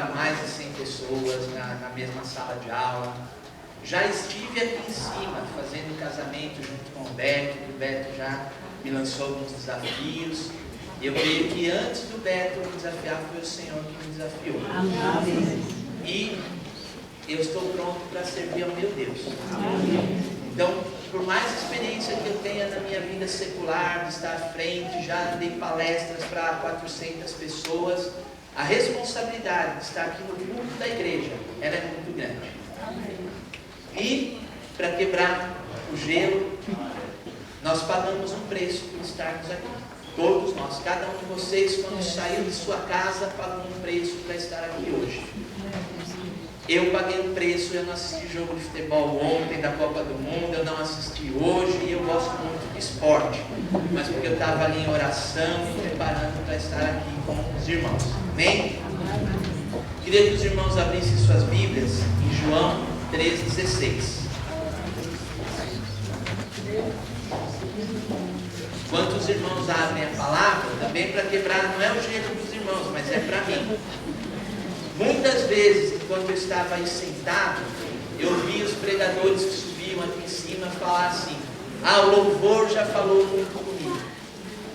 para mais de 100 pessoas na mesma sala de aula. Já estive aqui em cima fazendo casamento junto com o Beto, e o Beto já me lançou alguns desafios. Eu creio que antes do Beto me desafiar, foi o Senhor que me desafiou. Amém. E eu estou pronto para servir ao meu Deus. Então, por mais experiência que eu tenha na minha vida secular, de estar à frente, já dei palestras para 400 pessoas, a responsabilidade de estar aqui no culto da igreja, ela é muito grande. E, para quebrar o gelo, nós pagamos um preço por estarmos aqui. Todos nós, cada um de vocês, quando saiu de sua casa, pagou um preço para estar aqui hoje. Eu paguei um preço, eu não assisti jogo de futebol ontem da Copa do Mundo, eu não assisti hoje, e eu gosto muito de esporte, mas porque eu estava ali em oração, me preparando para estar aqui com os irmãos. Amém? Queria que os irmãos abrissem suas Bíblias em João 3,16. Enquanto os irmãos abrem a palavra, também para quebrar, não é o gelo dos irmãos, mas é para mim. Muitas vezes, enquanto eu estava aí sentado, eu vi os pregadores que subiam aqui em cima falar assim: ah, o louvor já falou muito comigo.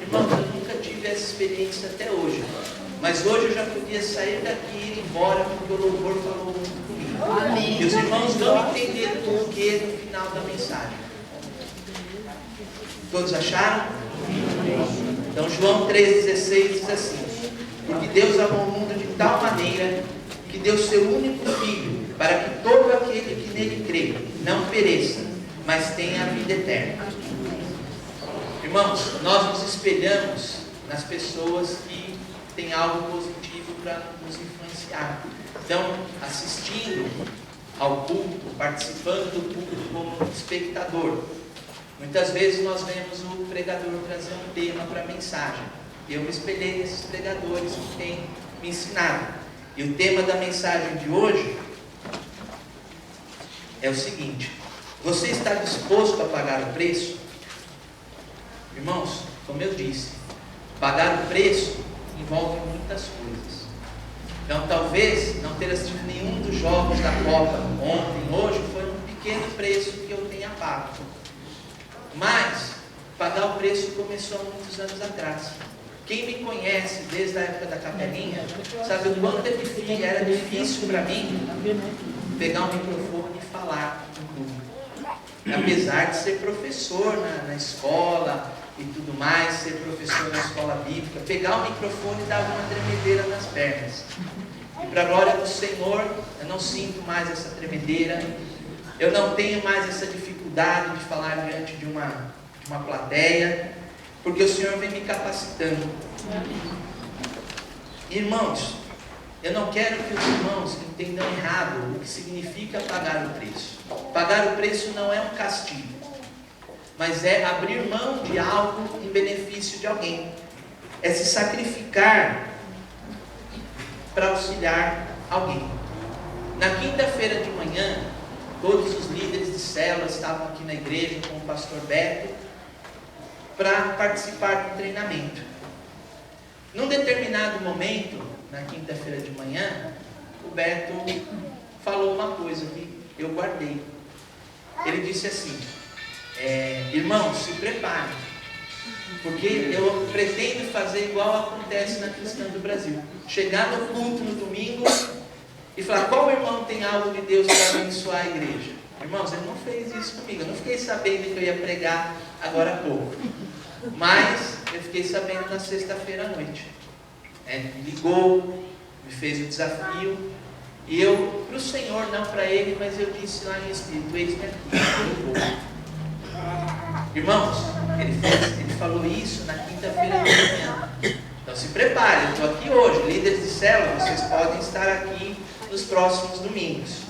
Irmãos, eu nunca tive essa experiência até hoje, mas hoje eu já podia sair daqui e ir embora, porque o louvor falou muito comigo. Amém. E os irmãos não entenderam o que no final da mensagem. Todos acharam? Então João 3,16 diz assim: porque Deus amou o mundo de tal maneira que deu seu único Filho, para que todo aquele que nele crê não pereça, mas tenha a vida eterna. Irmãos, nós nos espelhamos nas pessoas que têm algo positivo para nos influenciar. Então, assistindo ao culto, participando do culto como espectador, muitas vezes nós vemos o pregador trazer um tema para a mensagem. Eu me espelhei nesses pregadores que têm me ensinado. E o tema da mensagem de hoje é o seguinte: você está disposto a pagar o preço? Irmãos, como eu disse, pagar o preço envolve muitas coisas. Então, talvez não ter assistido nenhum dos jogos da Copa ontem, hoje, foi um pequeno preço que eu tenha pago. Mas, pagar o preço começou há muitos anos atrás. Quem me conhece desde a época da capelinha, sabe o quanto era difícil para mim pegar um microfone e falar no público. Apesar de ser professor na escola e tudo mais, ser professor na escola bíblica, pegar o microfone dava uma tremedeira nas pernas. E para a glória do Senhor, eu não sinto mais essa tremedeira, eu não tenho mais essa dificuldade de falar diante de uma plateia, porque o Senhor vem me capacitando. Irmãos, eu não quero que os irmãos entendam errado o que significa pagar o preço. Pagar o preço não é um castigo, mas é abrir mão de algo em benefício de alguém. É se sacrificar para auxiliar alguém. Na quinta-feira de manhã, todos os líderes de células estavam aqui na igreja com o pastor Beto para participar do treinamento. Num determinado momento, na quinta-feira de manhã, o Beto falou uma coisa que eu guardei. Ele disse assim: irmãos, se preparem, porque eu pretendo fazer igual acontece na Cristã do Brasil. Chegar no culto no domingo e falar: qual irmão tem algo de Deus para abençoar a igreja? Irmãos, ele não fez isso comigo. Eu não fiquei sabendo que eu ia pregar agora há pouco, mas eu fiquei sabendo na sexta-feira à noite. Me ligou, me fez o desafio, e eu, para o Senhor, não para ele, mas eu disse lá em espírito: eis-me aqui, eu vou. Irmãos, ele falou isso na quinta-feira de manhã. Então se preparem, eu estou aqui hoje, líderes de célula, vocês podem estar aqui nos próximos domingos.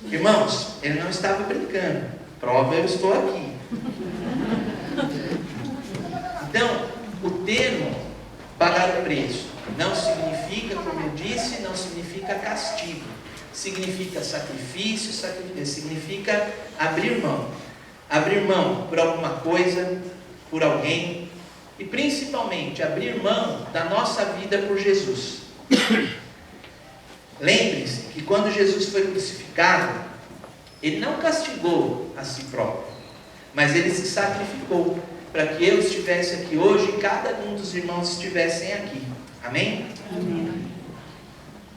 Irmãos, ele não estava brincando. Prova, eu estou aqui. Então, o termo pagar o preço não significa, como eu disse, não significa castigo. Significa sacrifício, significa abrir mão. Abrir mão por alguma coisa, por alguém. e principalmente abrir mão da nossa vida por Jesus. Lembre-se que quando Jesus foi crucificado, Ele não castigou a si próprio, mas Ele se sacrificou para que eu estivesse aqui hoje e cada um dos irmãos estivessem aqui. Amém? Amém.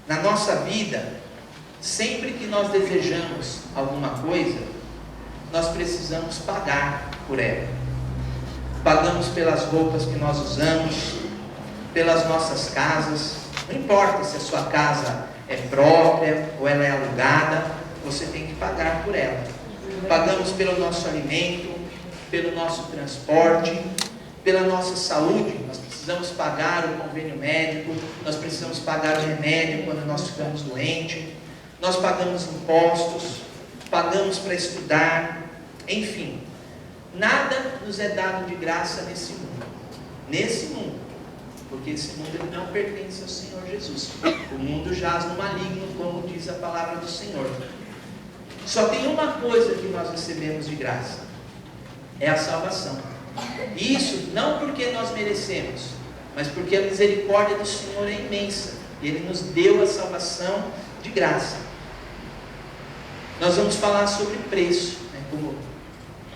Na nossa vida, sempre que nós desejamos alguma coisa, nós precisamos pagar por ela. Pagamos pelas roupas que nós usamos, pelas nossas casas. Não importa se a sua casa é própria ou ela é alugada, você tem que pagar por ela. Pagamos pelo nosso alimento, pelo nosso transporte, pela nossa saúde. Nós precisamos pagar o convênio médico, nós precisamos pagar o remédio quando nós ficamos doentes, nós pagamos impostos, pagamos para estudar, enfim. Nada nos é dado de graça nesse mundo. Nesse mundo. Porque esse mundo ele não pertence ao Senhor Jesus. O mundo jaz no maligno, como diz a palavra do Senhor. Só tem uma coisa que nós recebemos de graça. É a salvação. E isso não porque nós merecemos, mas porque a misericórdia do Senhor é imensa. E Ele nos deu a salvação de graça. Nós vamos falar sobre preço. Como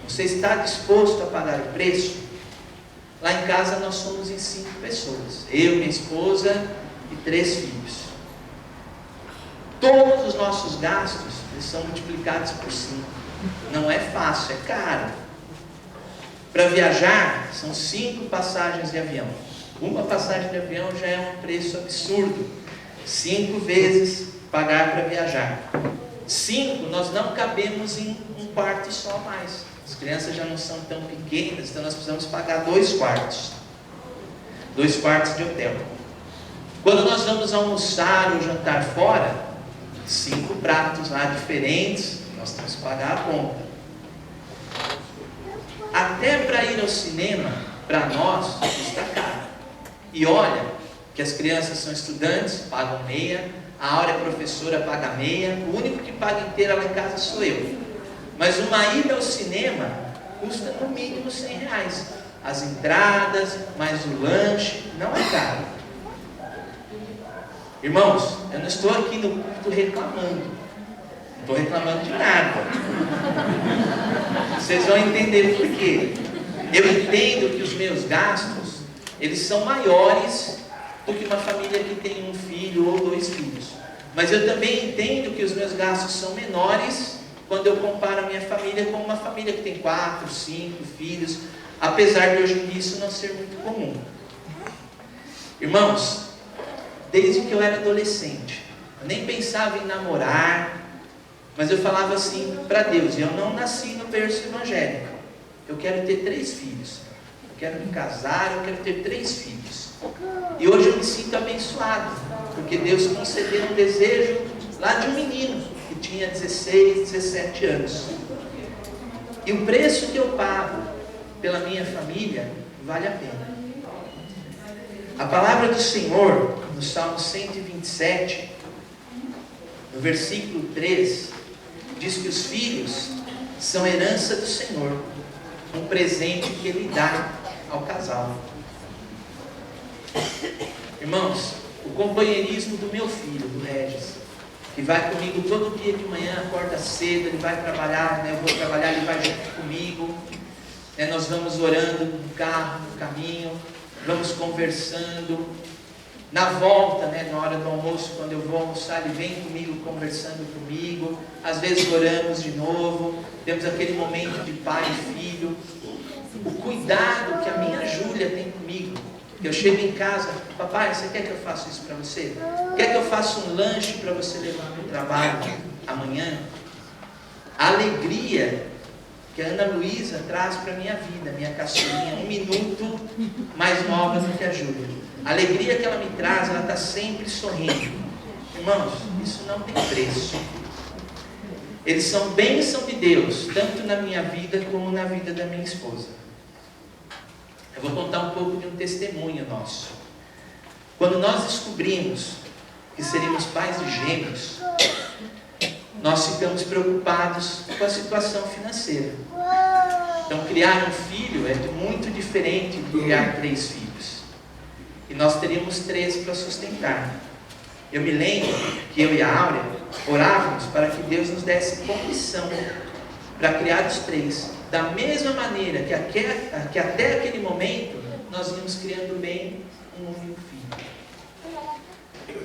você está disposto a pagar o preço? Lá em casa nós somos em 5 pessoas. Eu, minha esposa e 3 filhos. Todos os nossos gastos eles são multiplicados por 5. Não é fácil, é caro. Para viajar, são 5 passagens de avião. Uma passagem de avião já é um preço absurdo. 5 vezes pagar para viajar. 5, nós não cabemos em um quarto só mais. As crianças já não são tão pequenas, então nós precisamos pagar 2 quartos. 2 quartos de hotel. Quando nós vamos almoçar ou jantar fora, 5 pratos lá diferentes, nós temos que pagar a conta. Até para ir ao cinema, para nós, está caro. E olha, que as crianças são estudantes, pagam meia, a Áurea professora paga meia, o único que paga inteira lá em casa sou eu. Mas uma ida ao cinema custa no mínimo R$100. As entradas, mais o lanche, não é caro. Irmãos, eu não estou aqui no culto reclamando. Não estou reclamando de nada. Vocês vão entender por quê. Eu entendo que os meus gastos, eles são maiores do que uma família que tem um filho ou 2 filhos. Mas eu também entendo que os meus gastos são menores quando eu comparo a minha família com uma família que tem 4, 5 filhos, apesar de hoje em dia isso não ser muito comum. Irmãos, desde que eu era adolescente, eu nem pensava em namorar, mas eu falava assim para Deus, eu não nasci no berço evangélico, eu quero ter 3 filhos, eu quero me casar, eu quero ter 3 filhos. E hoje eu me sinto abençoado, porque Deus concedeu um desejo lá de um menino, que tinha 16, 17 anos. E o preço que eu pago pela minha família vale a pena. A palavra do Senhor, no Salmo 127, no versículo 3, diz que os filhos são herança do Senhor, um presente que Ele dá ao casal. Irmãos, o companheirismo do meu filho, do Regis, que vai comigo todo dia de manhã, acorda cedo, ele vai trabalhar, eu vou trabalhar, ele vai junto comigo, nós vamos orando no carro, no caminho, vamos conversando, na volta, na hora do almoço, quando eu vou almoçar, ele vem comigo, conversando comigo, às vezes oramos de novo, temos aquele momento de pai e filho, o cuidado que a minha Júlia tem comigo. Eu chego em casa, papai, você quer que eu faça isso para você? Quer que eu faça um lanche para você levar para o trabalho amanhã? A alegria que a Ana Luísa traz para a minha vida, minha caçulinha, 1 minuto mais nova do que a Júlia. A alegria que ela me traz, ela está sempre sorrindo. Irmãos, isso não tem preço. Eles são bênção de Deus, tanto na minha vida como na vida da minha esposa. Eu vou contar um pouco de um testemunho nosso. Quando nós descobrimos que seríamos pais de gêmeos, nós ficamos preocupados com a situação financeira. Então, criar um filho é muito diferente de criar 3 filhos. E nós teríamos 3 para sustentar. Eu me lembro que eu e a Áurea orávamos para que Deus nos desse comissão para criar os 3, da mesma maneira que até aquele momento nós íamos criando bem um único filho.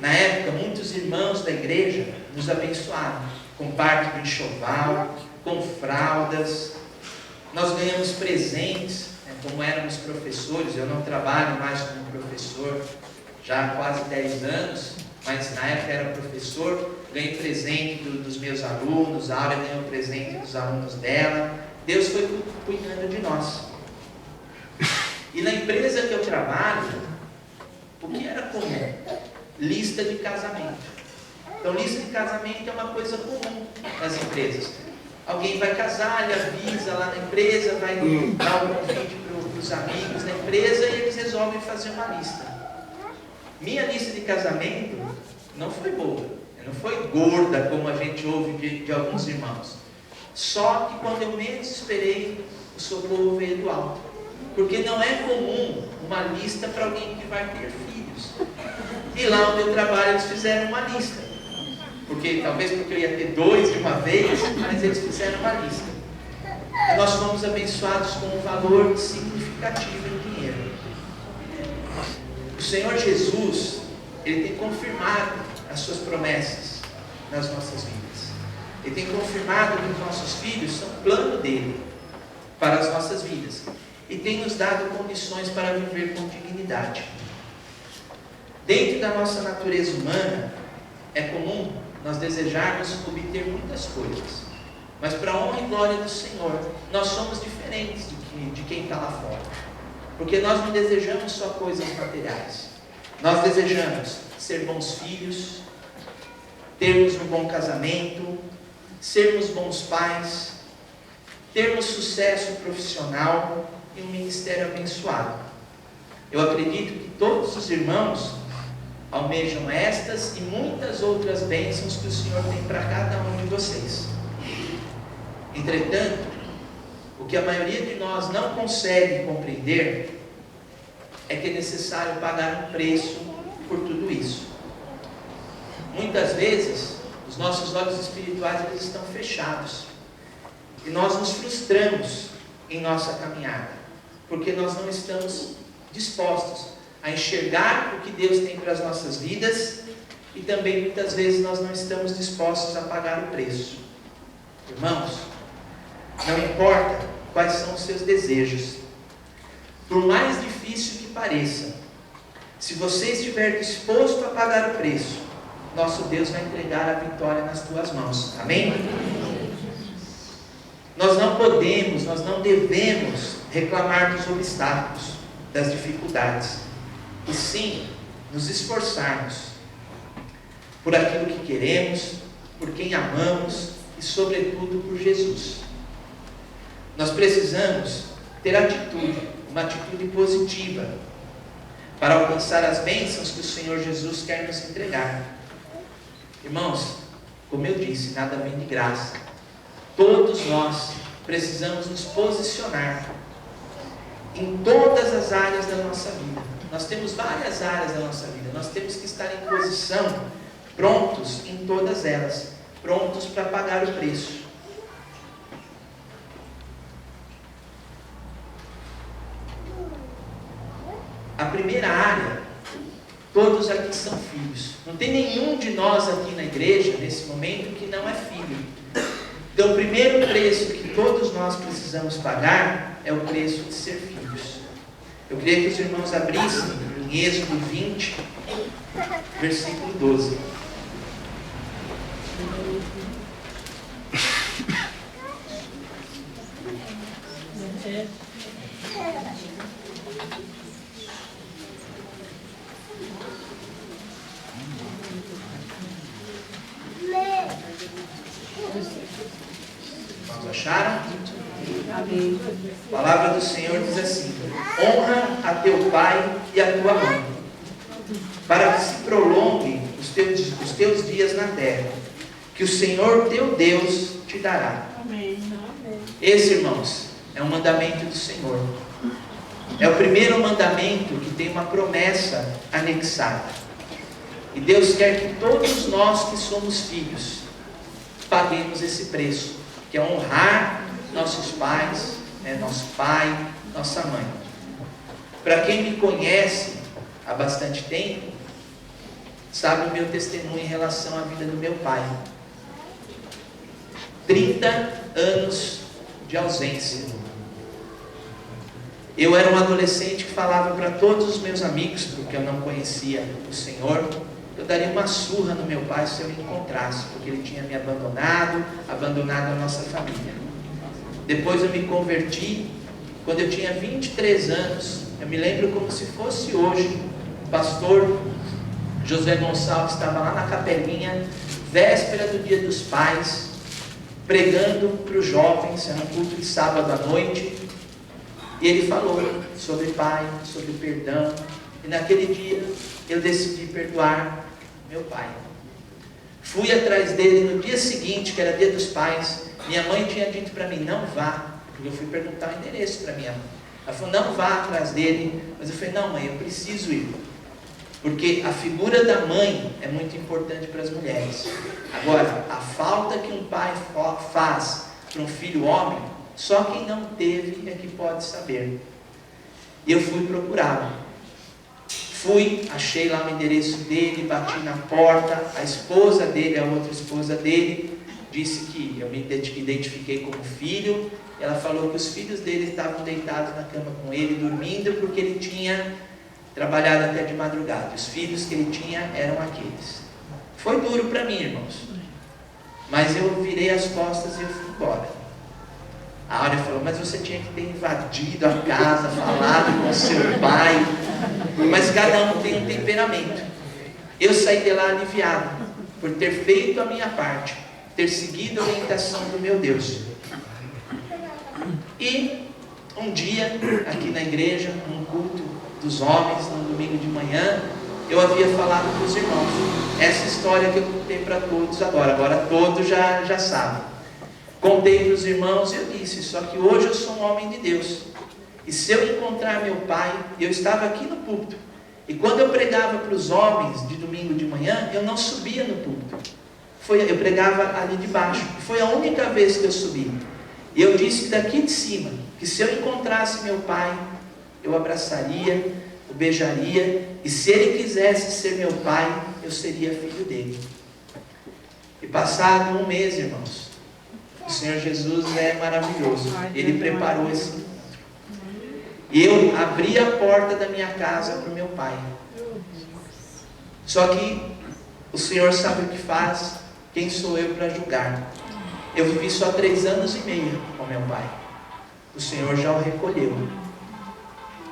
Na época, muitos irmãos da igreja nos abençoaram com parte do enxoval, com fraldas. Nós ganhamos presentes, como éramos professores. Eu não trabalho mais como professor já há quase 10 anos, mas na época era professor. Ganhei presente dos meus alunos, a Áurea ganhou presente dos alunos dela. Deus foi cuidando de nós. E na empresa que eu trabalho, o que era comum? Lista de casamento. Então, lista de casamento é uma coisa comum nas empresas. Alguém vai casar, ele avisa lá na empresa, vai dar um convite para os amigos da empresa e eles resolvem fazer uma lista. Minha lista de casamento não foi boa, não foi gorda como a gente ouve de alguns irmãos. Só que quando eu menos esperei, o socorro veio do alto. Porque não é comum uma lista para alguém que vai ter filhos. E lá onde eu trabalho eles fizeram uma lista. Talvez porque eu ia ter 2 de uma vez, mas eles fizeram uma lista. E nós fomos abençoados com um valor significativo em dinheiro. O Senhor Jesus, Ele tem confirmado as suas promessas nas nossas vidas. Ele tem confirmado que os nossos filhos são plano dele para as nossas vidas. E tem nos dado condições para viver com dignidade. Dentro da nossa natureza humana, é comum nós desejarmos obter muitas coisas. Mas para a honra e glória do Senhor, nós somos diferentes de quem está lá fora. Porque nós não desejamos só coisas materiais. Nós desejamos ser bons filhos, termos um bom casamento, sermos bons pais, termos sucesso profissional e um ministério abençoado. Eu acredito que todos os irmãos almejam estas e muitas outras bênçãos que o Senhor tem para cada um de vocês. Entretanto, o que a maioria de nós não consegue compreender é que é necessário pagar um preço por tudo isso. Muitas vezes, os nossos olhos espirituais eles estão fechados e nós nos frustramos em nossa caminhada, porque nós não estamos dispostos a enxergar o que Deus tem para as nossas vidas e também muitas vezes nós não estamos dispostos a pagar o preço. Irmãos, não importa quais são os seus desejos, por mais difícil que pareça, se você estiver disposto a pagar o preço, nosso Deus vai entregar a vitória nas tuas mãos. Amém? Nós não podemos, nós não devemos reclamar dos obstáculos, das dificuldades, e sim nos esforçarmos por aquilo que queremos, por quem amamos e sobretudo por Jesus. Nós precisamos ter atitude, uma atitude positiva para alcançar as bênçãos que o Senhor Jesus quer nos entregar. Irmãos, como eu disse, nada vem de graça. Todos nós precisamos nos posicionar em todas as áreas da nossa vida. Nós temos várias áreas da nossa vida. Nós temos que estar em posição, prontos em todas elas, prontos para pagar o preço. A primeira área, todos aqui são filhos. Não tem nenhum de nós aqui na igreja, nesse momento, que não é filho. Então, o primeiro preço que todos nós precisamos pagar é o preço de ser filhos. Eu queria que os irmãos abrissem em Êxodo 20, versículo 12. Vocês acharam? Amém. A palavra do Senhor diz assim: honra a teu pai e a tua mãe, para que se prolonguem os teus dias na terra, que o Senhor teu Deus te dará. Amém. Esse, irmãos, é um mandamento do Senhor. É o primeiro mandamento que tem uma promessa anexada. E Deus quer que todos nós que somos filhos paguemos esse preço, que é honrar nossos pais, nosso pai, nossa mãe. Para quem me conhece há bastante tempo, sabe o meu testemunho em relação à vida do meu pai. 30 anos de ausência. Eu era um adolescente que falava para todos os meus amigos, porque eu não conhecia o Senhor, eu daria uma surra no meu pai se eu o encontrasse, porque ele tinha me abandonado a nossa família. Depois eu me converti, quando eu tinha 23 anos, eu me lembro como se fosse hoje, o pastor José Gonçalves estava lá na capelinha, véspera do Dia dos Pais, pregando para os jovens, era um culto de sábado à noite, e ele falou sobre pai, sobre perdão, e naquele dia eu decidi perdoar meu pai. Fui atrás dele no dia seguinte, que era Dia dos Pais. Minha mãe tinha dito para mim, não vá, porque eu fui perguntar o endereço para minha mãe. Ela falou, não vá atrás dele, mas eu falei, não mãe, eu preciso ir. Porque a figura da mãe é muito importante para as mulheres. Agora, a falta que um pai faz para um filho homem, só quem não teve é que pode saber. E eu fui procurá-lo. Fui, achei lá o endereço dele, bati na porta, a esposa dele, a outra esposa dele, disse que eu me identifiquei como filho. Ela falou que os filhos dele estavam deitados na cama com ele, dormindo, porque ele tinha trabalhado até de madrugada. Os filhos que ele tinha eram aqueles. Foi duro para mim, irmãos. Mas eu virei as costas e eu fui embora. A Áurea falou, mas você tinha que ter invadido a casa, falado com seu pai. Mas cada um tem um temperamento. Eu saí de lá aliviado, por ter feito a minha parte, ter seguido a orientação do meu Deus. E um dia, aqui na igreja, num culto dos homens, no domingo de manhã, eu havia falado para os irmãos essa história que eu contei para todos agora todos já sabem. Contei para os irmãos e eu disse, só que hoje eu sou um homem de Deus, e se eu encontrar meu pai, eu estava aqui no púlpito, e quando eu pregava para os homens de domingo de manhã, eu não subia no púlpito, eu pregava ali de baixo, foi a única vez que eu subi, e eu disse daqui de cima, que se eu encontrasse meu pai, eu abraçaria, o beijaria, e se ele quisesse ser meu pai, eu seria filho dele. E passado um mês, irmãos, o Senhor Jesus é maravilhoso, Ele preparou esse encontro. E eu abri a porta da minha casa para o meu pai. Só que o Senhor sabe o que faz, quem sou eu para julgar? Eu vivi só 3 anos e meio com meu pai. O Senhor já o recolheu.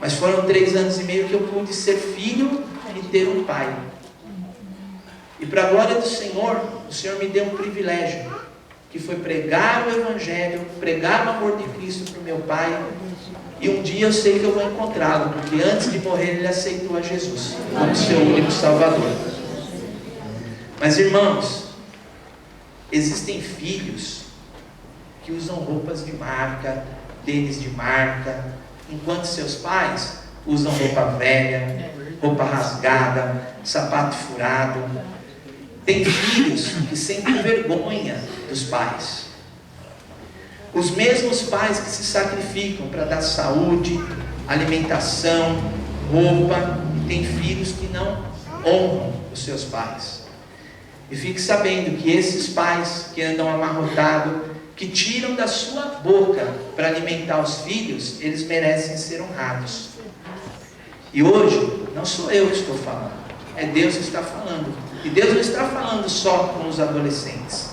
Mas foram 3 anos e meio que eu pude ser filho e ter um pai. E para a glória do Senhor, o Senhor me deu um privilégio, que foi pregar o Evangelho, pregar o amor de Cristo para o meu pai, e um dia eu sei que eu vou encontrá-lo, porque antes de morrer ele aceitou a Jesus como seu único Salvador. Mas irmãos, existem filhos que usam roupas de marca, tênis de marca, enquanto seus pais usam roupa velha, roupa rasgada, sapato furado. Tem filhos que sentem vergonha dos pais. Os mesmos pais que se sacrificam para dar saúde, alimentação, roupa, e tem filhos que não honram os seus pais. E fique sabendo que esses pais que andam amarrotados, que tiram da sua boca para alimentar os filhos, eles merecem ser honrados. E hoje, não sou eu que estou falando, é Deus que está falando. E Deus não está falando só com os adolescentes.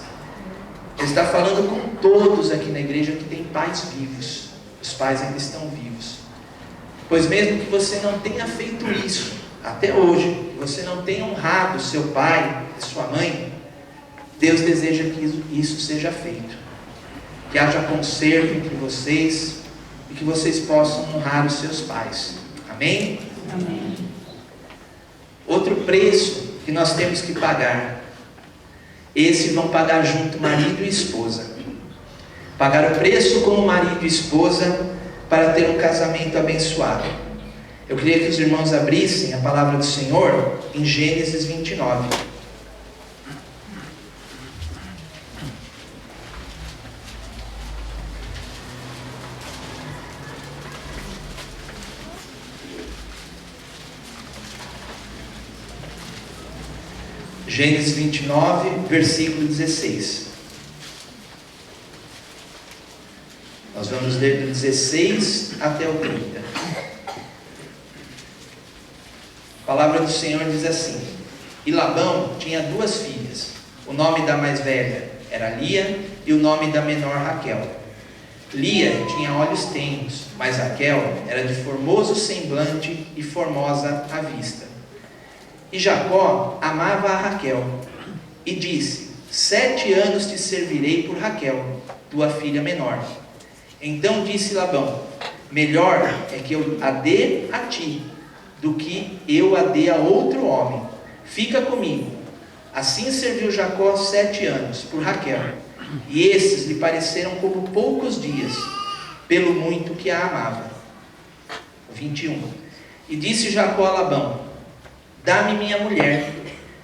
Ele está falando com todos aqui na igreja que tem pais vivos. Os pais ainda estão vivos. Pois mesmo que você não tenha feito isso até hoje, que você não tenha honrado seu pai e sua mãe, Deus deseja que isso seja feito. Que haja conserto entre vocês e que vocês possam honrar os seus pais. Amém? Amém. Outro preço que nós temos que pagar. Esse vão pagar junto marido e esposa. Pagar o preço como marido e esposa para ter um casamento abençoado. Eu queria que os irmãos abrissem a palavra do Senhor em Gênesis 29. Gênesis 29, versículo 16. Nós vamos ler do 16 até o 30. A palavra do Senhor diz assim: E Labão tinha 2 filhas. O nome da mais velha era Lia e o nome da menor Raquel. Lia tinha olhos tenros, mas Raquel era de formoso semblante e formosa à vista. E Jacó amava a Raquel e disse: 7 anos te servirei por Raquel, tua filha menor. Então disse Labão: melhor é que eu a dê a ti, do que eu a dê a outro homem. Fica comigo. Assim serviu Jacó 7 anos por Raquel, e esses lhe pareceram como poucos dias, pelo muito que a amava. 21. E disse Jacó a Labão: dá-me minha mulher,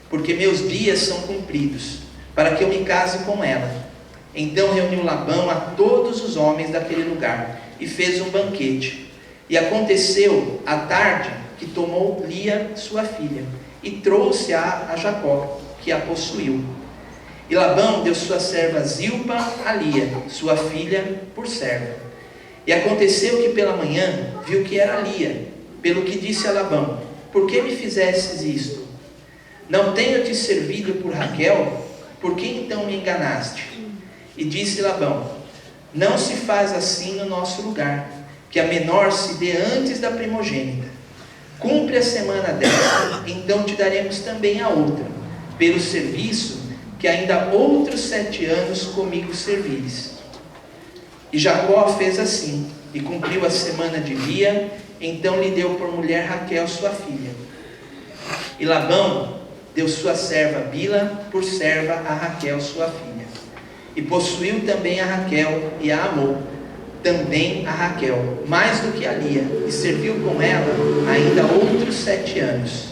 porque meus dias são cumpridos, para que eu me case com ela. Então reuniu Labão a todos os homens daquele lugar, e fez um banquete. E aconteceu à tarde que tomou Lia, sua filha, e trouxe-a a Jacó, que a possuiu. E Labão deu sua serva Zilpa a Lia, sua filha, por serva. E aconteceu que pela manhã viu que era Lia, pelo que disse a Labão: por que me fizestes isto? Não tenho te servido por Raquel? Por que então me enganaste? E disse Labão: não se faz assim no nosso lugar, que a menor se dê antes da primogênita. Cumpre a semana desta, então te daremos também a outra, pelo serviço que ainda outros 7 anos comigo servires. E Jacó fez assim, e cumpriu a semana de Lia, então lhe deu por mulher Raquel, sua filha. E Labão deu sua serva Bila por serva a Raquel, sua filha. E possuiu também a Raquel e a amou, também a Raquel, mais do que a Lia, e serviu com ela ainda outros 7 anos.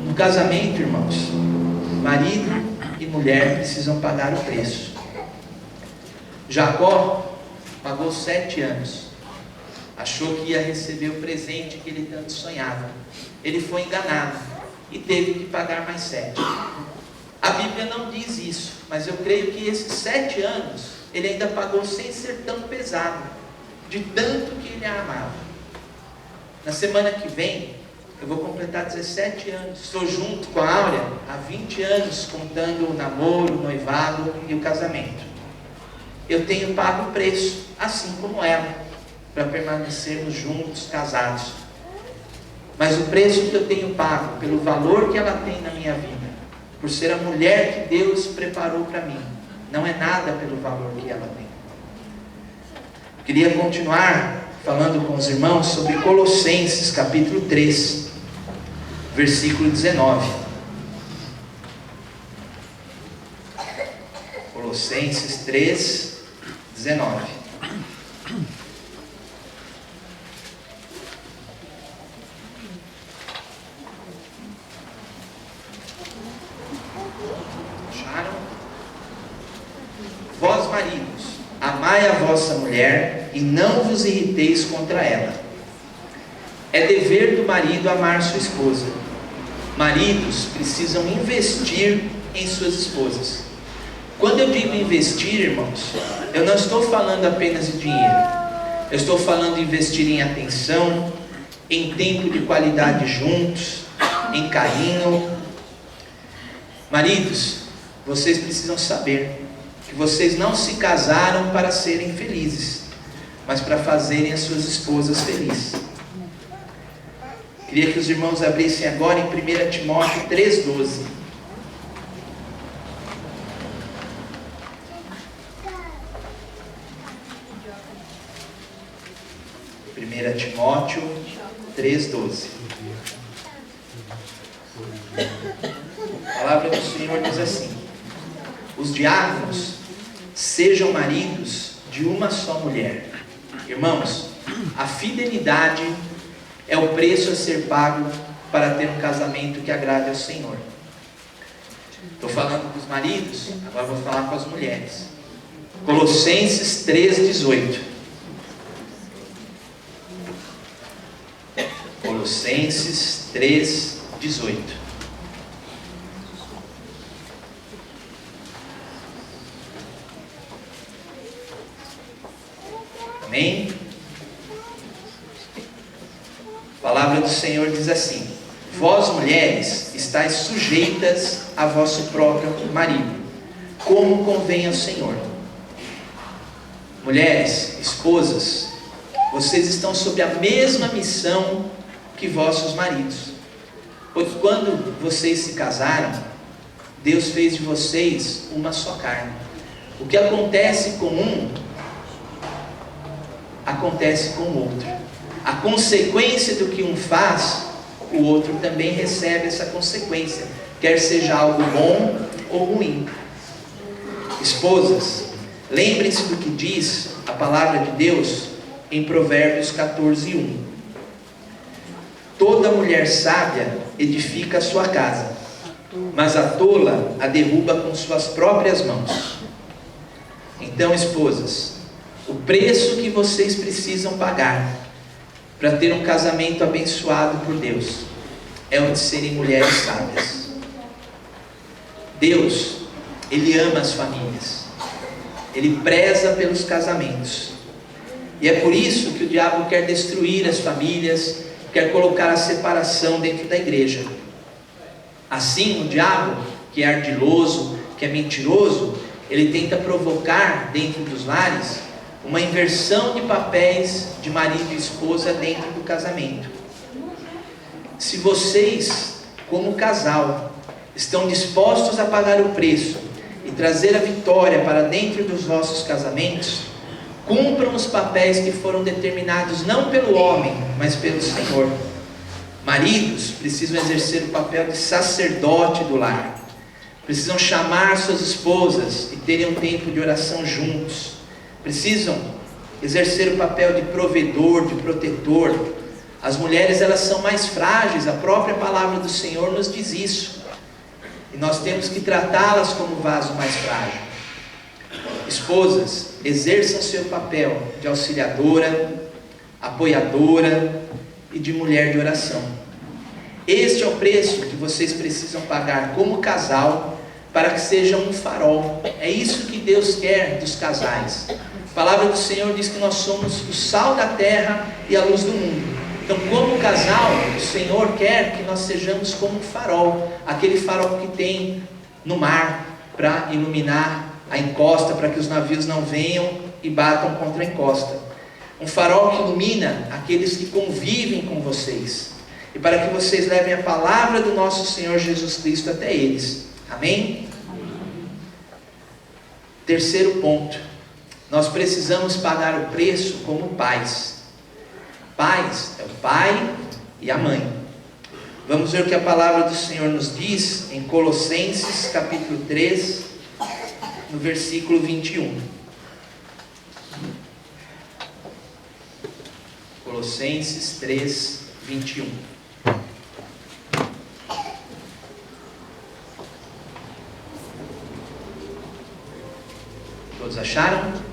No casamento, irmãos, marido e mulher precisam pagar o preço. Jacó pagou 7 anos. Achou que ia receber o presente que ele tanto sonhava. Ele foi enganado e teve que pagar mais 7. A Bíblia não diz isso, mas eu creio que esses 7 anos ele ainda pagou sem ser tão pesado, de tanto que ele a amava. Na semana que vem, eu vou completar 17 anos. Estou junto com a Áurea há 20 anos, contando o namoro, o noivado e o casamento. Eu tenho pago o preço, assim como ela, para permanecermos juntos, casados. Mas o preço que eu tenho pago, pelo valor que ela tem na minha vida, por ser a mulher que Deus preparou para mim, não é nada pelo valor que ela tem. Queria continuar falando com os irmãos sobre Colossenses capítulo 3, versículo 19. Colossenses 3, 19. Vós maridos, amai a vossa mulher e não vos irriteis contra ela. É dever do marido amar sua esposa. Maridos precisam investir em suas esposas. Quando eu digo investir, irmãos, eu não estou falando apenas de dinheiro. Eu estou falando de investir em atenção, em tempo de qualidade juntos, em carinho. Maridos, vocês precisam saber que vocês não se casaram para serem felizes, mas para fazerem as suas esposas felizes. Queria que os irmãos abrissem agora em 1 Timóteo 3,12. 1 Timóteo 3,12. A palavra do Senhor diz assim: os diáconos sejam maridos de uma só mulher. Irmãos, a fidelidade é o preço a ser pago para ter um casamento que agrade ao Senhor. Estou falando com os maridos, agora vou falar com as mulheres. Colossenses 3,18. Colossenses 3,18. Amém? A palavra do Senhor diz assim: vós mulheres estáis sujeitas a vosso próprio marido, como convém ao Senhor. Mulheres, esposas, vocês estão sob a mesma missão que vossos maridos. Pois quando vocês se casaram, Deus fez de vocês uma só carne. O que acontece com um, acontece com o outro. A consequência do que um faz, o outro também recebe essa consequência, quer seja algo bom ou ruim. Esposas, lembrem-se do que diz a palavra de Deus em Provérbios 14:1. Toda mulher sábia edifica a sua casa, mas a tola a derruba com suas próprias mãos. Então, esposas, o preço que vocês precisam pagar para ter um casamento abençoado por Deus é o de serem mulheres sábias. Deus, Ele ama as famílias, Ele preza pelos casamentos, e é por isso que o diabo quer destruir as famílias, quer colocar a separação dentro da igreja. Assim, o diabo, que é ardiloso, que é mentiroso, ele tenta provocar dentro dos lares uma inversão de papéis de marido e esposa dentro do casamento. Se vocês, como casal, estão dispostos a pagar o preço e trazer a vitória para dentro dos vossos casamentos, cumpram os papéis que foram determinados não pelo homem, mas pelo Senhor. Maridos precisam exercer o papel de sacerdote do lar, precisam chamar suas esposas e terem um tempo de oração juntos, precisam exercer o papel de provedor, de protetor. As mulheres, elas são mais frágeis, a própria palavra do Senhor nos diz isso, e nós temos que tratá-las como vaso mais frágil. Esposas, exerçam seu papel de auxiliadora, apoiadora e de mulher de oração. Este é o preço que vocês precisam pagar como casal, para que sejam um farol. É isso que Deus quer dos casais. A palavra do Senhor diz que nós somos o sal da terra e a luz do mundo. Então, como casal, o Senhor quer que nós sejamos como um farol, aquele farol que tem no mar para iluminar a encosta, para que os navios não venham e batam contra a encosta. Um farol que ilumina aqueles que convivem com vocês, e para que vocês levem a palavra do nosso Senhor Jesus Cristo até eles. Amém? Terceiro ponto, nós precisamos pagar o preço como pais. Pais é o pai e a mãe. Vamos ver o que a palavra do Senhor nos diz em Colossenses capítulo 3, no versículo 21. Colossenses 3, 21. Todos acharam?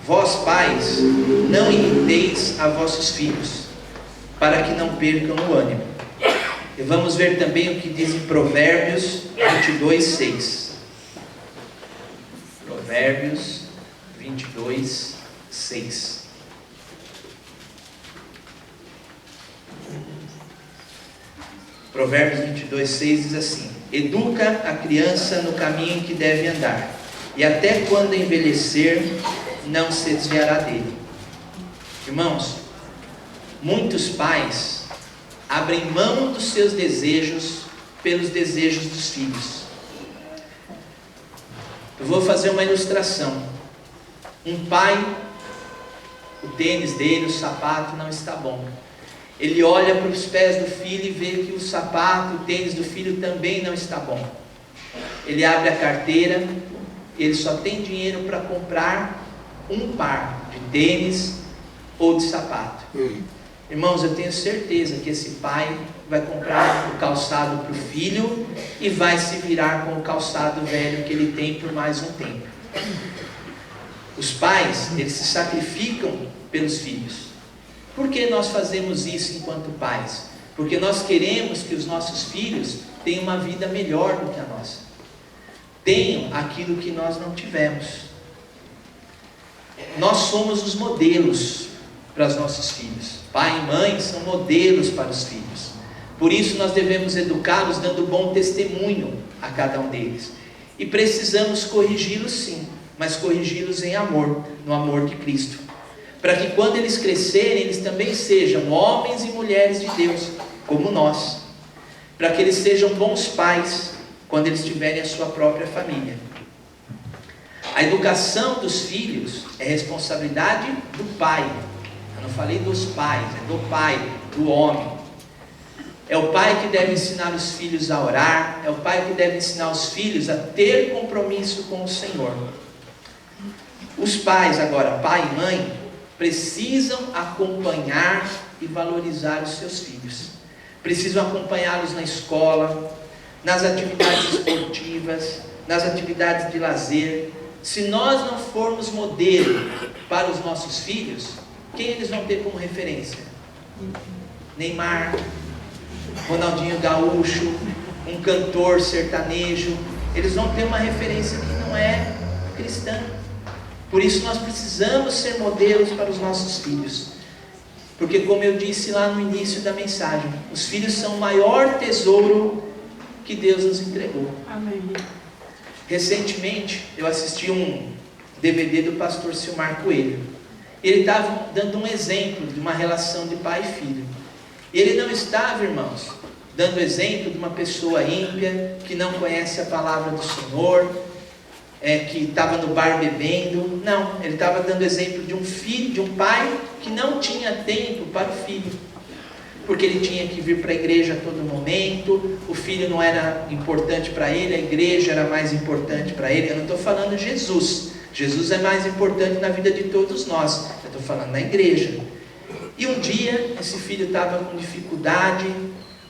Vós, pais, não irriteis a vossos filhos, para que não percam o ânimo. E vamos ver também o que diz em Provérbios 22, 6. Provérbios 22, 6. Provérbios 22, 6 diz assim: educa a criança no caminho em que deve andar, e até quando envelhecer, não se desviará dele. Irmãos, muitos pais abrem mão dos seus desejos pelos desejos dos filhos. Eu vou fazer uma ilustração. Um pai, o tênis dele, o sapato não está bom. Ele olha para os pés do filho e vê que o sapato, o tênis do filho também não está bom. Ele abre a carteira ele só tem dinheiro para comprar um par de tênis ou de sapato. Irmãos, eu tenho certeza que esse pai vai comprar o calçado para o filho e vai se virar com o calçado velho que ele tem por mais um tempo. Os pais, eles se sacrificam pelos filhos. Por que nós fazemos isso enquanto pais? Porque nós queremos que os nossos filhos tenham uma vida melhor do que a nossa. Tenham aquilo que nós não tivemos. Nós somos os modelos para os nossos filhos. Pai e mãe são modelos para os filhos. Por isso nós devemos educá-los dando bom testemunho a cada um deles. E precisamos corrigi-los sim, mas corrigi-los em amor, no amor de Cristo. Para que quando eles crescerem, eles também sejam homens e mulheres de Deus, como nós. Para que eles sejam bons pais, quando eles tiverem a sua própria família. A educação dos filhos é responsabilidade do pai. Eu não falei dos pais, é do pai, do homem. É o pai que deve ensinar os filhos a orar, é o pai que deve ensinar os filhos a ter compromisso com o Senhor. Os pais agora, pai e mãe, precisam acompanhar e valorizar os seus filhos. Precisam acompanhá-los na escola, nas atividades esportivas, nas atividades de lazer. Se nós não formos modelo para os nossos filhos, quem eles vão ter como referência? Neymar, Ronaldinho Gaúcho, um cantor sertanejo. Eles vão ter uma referência que não é cristã. Por isso nós precisamos ser modelos para os nossos filhos. Porque como eu disse lá no início da mensagem, os filhos são o maior tesouro que Deus nos entregou. Amém. Recentemente eu assisti um DVD do pastor Silmar Coelho. Ele estava dando um exemplo de uma relação de pai e filho. E ele não estava, irmãos, dando exemplo de uma pessoa ímpia, que não conhece a palavra do Senhor, que estava no bar bebendo. Não, ele estava dando exemplo de um filho, de um pai que não tinha tempo para o filho. Porque ele tinha que vir para a igreja a todo momento, o filho não era importante para ele, a igreja era mais importante para ele. Eu não estou falando de Jesus. Jesus é mais importante na vida de todos nós. Eu estou falando na igreja. E um dia, esse filho estava com dificuldade,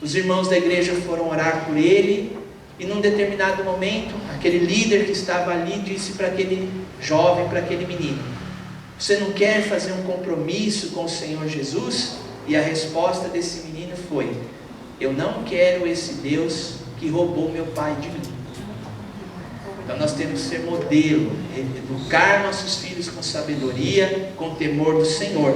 os irmãos da igreja foram orar por ele, e num determinado momento, aquele líder que estava ali disse para aquele jovem, para aquele menino: você não quer fazer um compromisso com o Senhor Jesus? E a resposta desse menino foi: eu não quero esse Deus que roubou meu pai de mim. Então nós temos que ser modelo, educar nossos filhos com sabedoria, com temor do Senhor,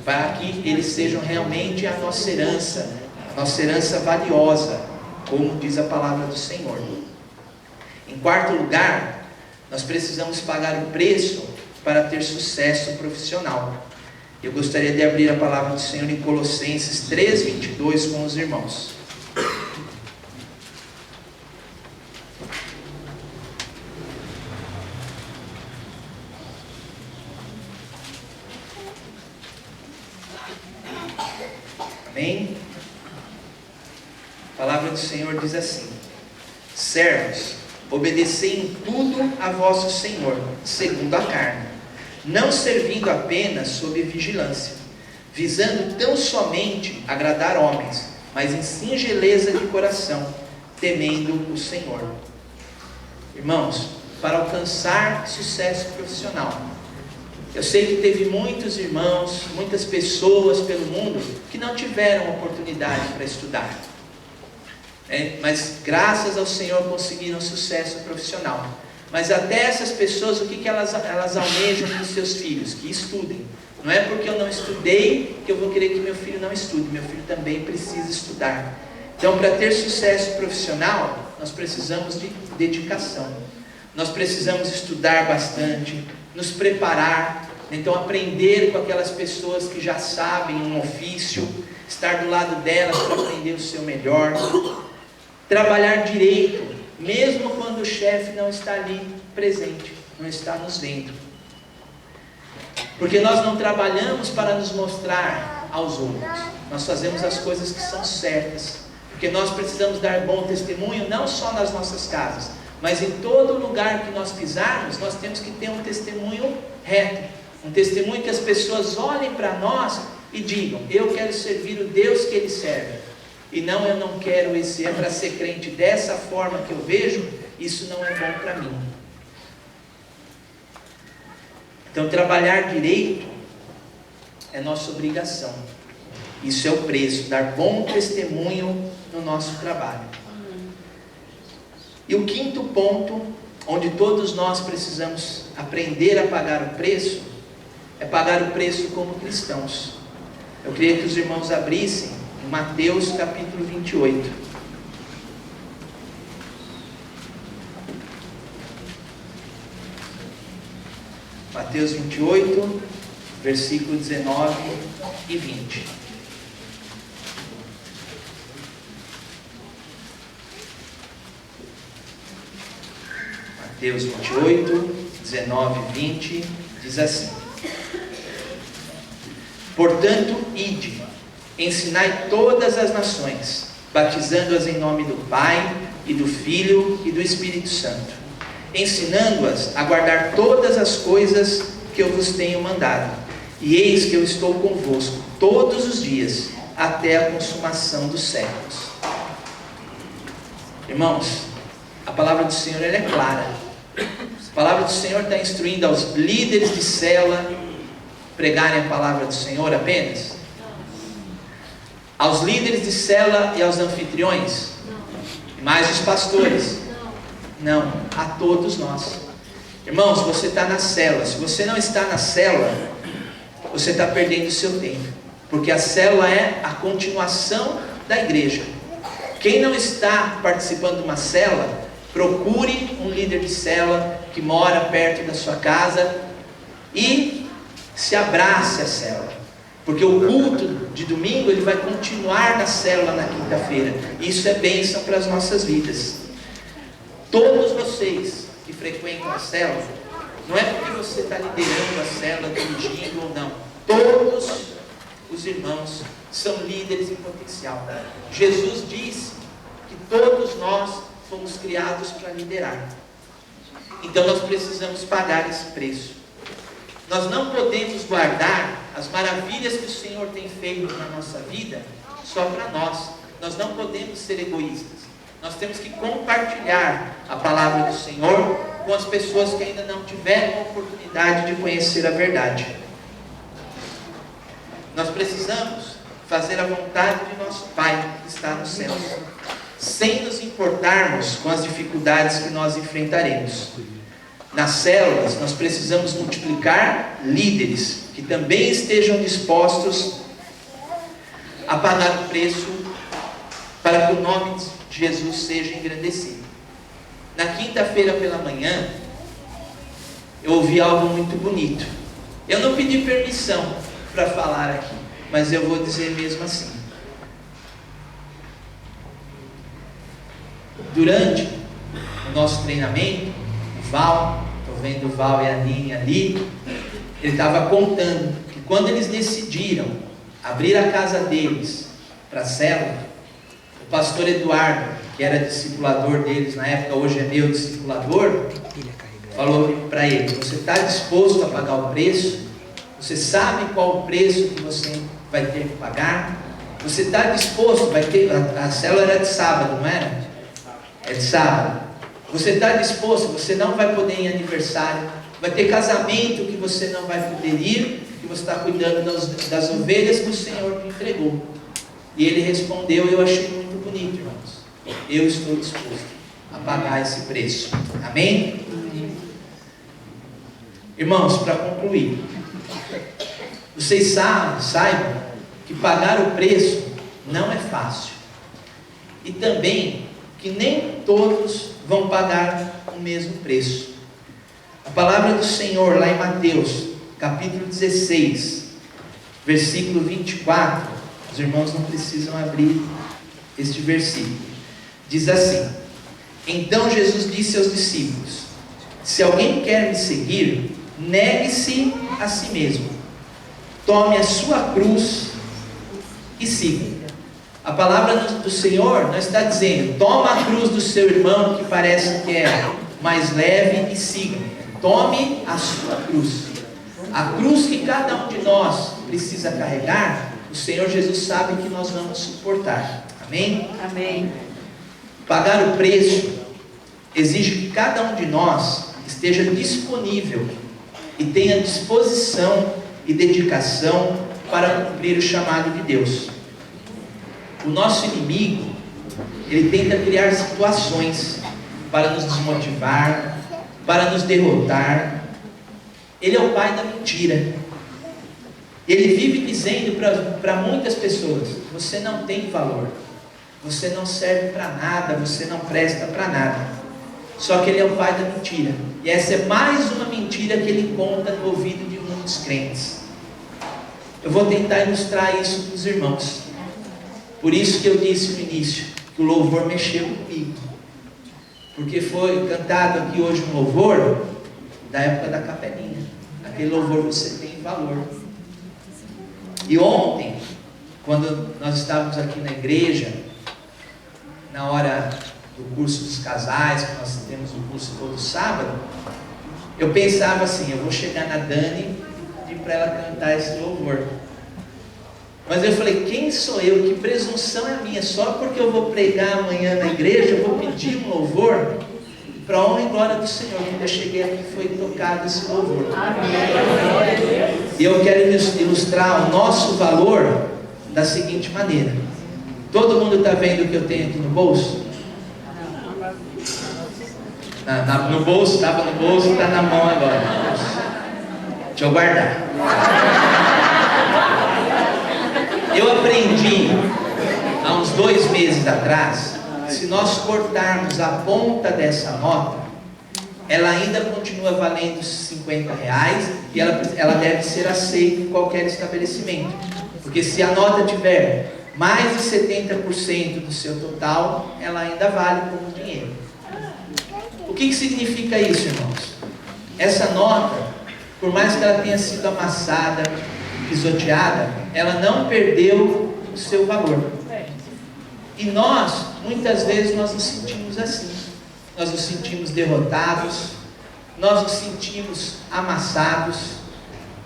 para que eles sejam realmente a nossa herança valiosa, como diz a palavra do Senhor. Em quarto lugar, nós precisamos pagar o preço para ter sucesso profissional. Eu gostaria de abrir a palavra do Senhor em Colossenses 3:22 com os irmãos. Amém? A palavra do Senhor diz assim: servos, obedecei em tudo a vosso Senhor, segundo a carne, não servindo apenas sob vigilância, visando tão somente agradar homens, mas em singeleza de coração, temendo o Senhor. Irmãos, para alcançar sucesso profissional, eu sei que teve muitos irmãos, muitas pessoas pelo mundo que não tiveram oportunidade para estudar, mas graças ao Senhor conseguiram sucesso profissional. Mas até essas pessoas, o que elas almejam dos seus filhos? Que estudem. Não é porque eu não estudei que eu vou querer que meu filho não estude. Meu filho também precisa estudar. Então, para ter sucesso profissional, nós precisamos de dedicação. Nós precisamos estudar bastante, nos preparar. Então, aprender com aquelas pessoas que já sabem um ofício, estar do lado delas para aprender o seu melhor. Trabalhar direito, mesmo quando o chefe não está ali presente, não está nos vendo. Porque nós não trabalhamos para nos mostrar aos outros. Nós fazemos as coisas que são certas. Porque nós precisamos dar bom testemunho não só nas nossas casas, Mas em todo lugar que nós pisarmos, nós temos que ter um testemunho reto, um testemunho que as pessoas olhem para nós e digam: eu quero servir o Deus que ele serve, e não, eu não quero esse, é para ser crente dessa forma que eu vejo, isso não é bom para mim. Então, trabalhar direito é nossa obrigação. Isso é o preço, dar bom testemunho no nosso trabalho. E o quinto ponto, onde todos nós precisamos aprender a pagar o preço, é pagar o preço como cristãos. Eu queria que os irmãos abrissem em Mateus capítulo 28. Mateus 28, versículo 19 e 20. Mateus 28, 19 e 20, diz assim: portanto, ide, ensinai todas as nações, batizando-as em nome do Pai, e do Filho, e do Espírito Santo, ensinando-as a guardar todas as coisas que eu vos tenho mandado. E eis que eu estou convosco todos os dias, até a consumação dos séculos. Irmãos, a palavra do Senhor ela é clara. A palavra do Senhor está instruindo aos líderes de célula pregarem a palavra do Senhor apenas? Aos líderes de célula e aos anfitriões? Mais os pastores? Não, a todos nós. Irmãos, você está na célula. Se você não está na célula, você está perdendo o seu tempo, porque a célula é a continuação da igreja. Quem não está participando de uma célula, procure um líder de célula que mora perto da sua casa e se abrace a célula, porque o culto de domingo ele vai continuar na célula na quinta-feira. Isso é bênção para as nossas vidas. Todos vocês que frequentam a célula, não é porque você está liderando a célula, dirigindo ou não, todos os irmãos são líderes em potencial. Jesus disse que todos nós fomos criados para liderar. Então nós precisamos pagar esse preço. Nós não podemos guardar as maravilhas que o Senhor tem feito na nossa vida só para nós. Nós não podemos ser egoístas. Nós temos que compartilhar a palavra do Senhor com as pessoas que ainda não tiveram a oportunidade de conhecer a verdade. Nós precisamos fazer a vontade de nosso Pai que está nos céus, sem nos importarmos com as dificuldades que nós enfrentaremos. Nas células, nós precisamos multiplicar líderes que também estejam dispostos a pagar o preço para que o nome de Jesus seja engrandecido. Na quinta-feira pela manhã, eu ouvi algo muito bonito. Eu não pedi permissão para falar aqui, mas eu vou dizer mesmo assim. Durante o nosso treinamento, o Val, estou vendo o Val e a Aline ali, ele estava contando que quando eles decidiram abrir a casa deles para a célula, o pastor Eduardo, que era discipulador deles na época, hoje é meu discipulador, falou para ele: você está disposto a pagar o preço? Você sabe qual o preço que você vai ter que pagar? Você está disposto? Vai ter, a célula era de sábado, não era? É de sábado. Você está disposto? Você não vai poder ir em aniversário. Vai ter casamento que você não vai poder ir, que você está cuidando das ovelhas que o Senhor te entregou. E ele respondeu, eu achei muito bonito, irmãos. Eu estou disposto a pagar esse preço. Amém? Irmãos, para concluir, vocês saibam que pagar o preço não é fácil. E também que nem todos vão pagar o mesmo preço. A palavra do Senhor lá em Mateus, capítulo 16, versículo 24, os irmãos não precisam abrir este versículo. Diz assim: então Jesus disse aos discípulos: se alguém quer me seguir, negue-se a si mesmo, tome a sua cruz e siga. A palavra do Senhor não está dizendo: toma a cruz do seu irmão que parece que é mais leve e siga. Tome a sua cruz. A cruz que cada um de nós precisa carregar, o Senhor Jesus sabe que nós vamos suportar. Amém? Amém. Pagar o preço exige que cada um de nós esteja disponível e tenha disposição e dedicação para cumprir o chamado de Deus. O nosso inimigo, ele tenta criar situações para nos desmotivar, para nos derrotar. Ele é o pai da mentira. Ele vive dizendo para muitas pessoas: você não tem valor, você não serve para nada, você não presta para nada. Só que ele é o pai da mentira. E essa é mais uma mentira que ele conta no ouvido de muitos crentes. Eu vou tentar ilustrar isso para os irmãos. Por isso que eu disse no início que o louvor mexeu comigo. Porque foi cantado aqui hoje um louvor da época da capelinha. Aquele louvor você tem valor. E ontem, quando nós estávamos aqui na igreja, na hora do curso dos casais, que nós temos um curso todo sábado, eu pensava assim: eu vou chegar na Dani e pedir para ela cantar esse louvor. Mas eu falei: quem sou eu? Que presunção é a minha? Só porque eu vou pregar amanhã na igreja, eu vou pedir um louvor para a honra e glória do Senhor. Quando eu cheguei aqui foi tocado esse louvor. E eu quero ilustrar o nosso valor da seguinte maneira. Todo mundo está vendo o que eu tenho aqui no bolso? No bolso, estava no bolso, está na mão agora. Deixa eu guardar. Eu aprendi há uns 2 meses atrás, se nós cortarmos a ponta dessa nota, ela ainda continua valendo R$50 e ela deve ser aceita em qualquer estabelecimento. Porque se a nota tiver mais de 70% do seu total, ela ainda vale como dinheiro. O que significa isso, irmãos? Essa nota, por mais que ela tenha sido amassada, pisoteada, ela não perdeu o seu valor. E nós, muitas vezes, nós nos sentimos assim. Nós nos sentimos derrotados, nós nos sentimos amassados.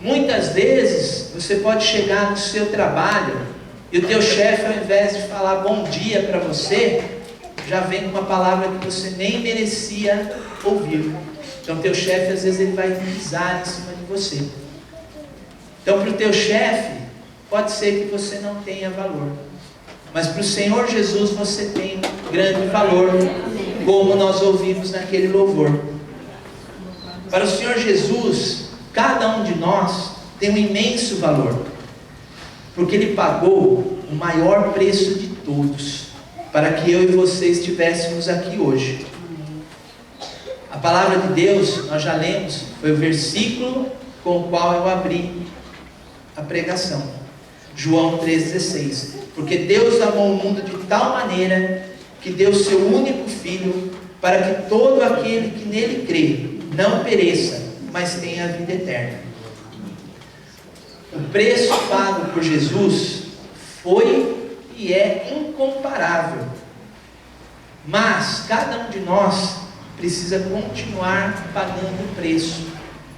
Muitas vezes, você pode chegar no seu trabalho e o teu chefe, ao invés de falar bom dia para você, já vem com uma palavra que você nem merecia ouvir. Então, teu chefe, às vezes, ele vai pisar em cima de você. Então, para o teu chefe, pode ser que você não tenha valor. Mas para o Senhor Jesus você tem grande valor, como nós ouvimos naquele louvor. Para o Senhor Jesus, cada um de nós tem um imenso valor, porque Ele pagou o maior preço de todos, para que eu e você estivéssemos aqui hoje. A palavra de Deus, nós já lemos, foi o versículo com o qual eu abri a pregação. João 3,16. Porque Deus amou o mundo de tal maneira que deu seu único Filho, para que todo aquele que nele crê não pereça, mas tenha a vida eterna. O preço pago por Jesus foi e é incomparável. Mas cada um de nós precisa continuar pagando o preço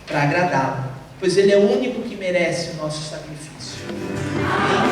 para agradá-lo, pois Ele é o único que merece o nosso sacrifício. Amém?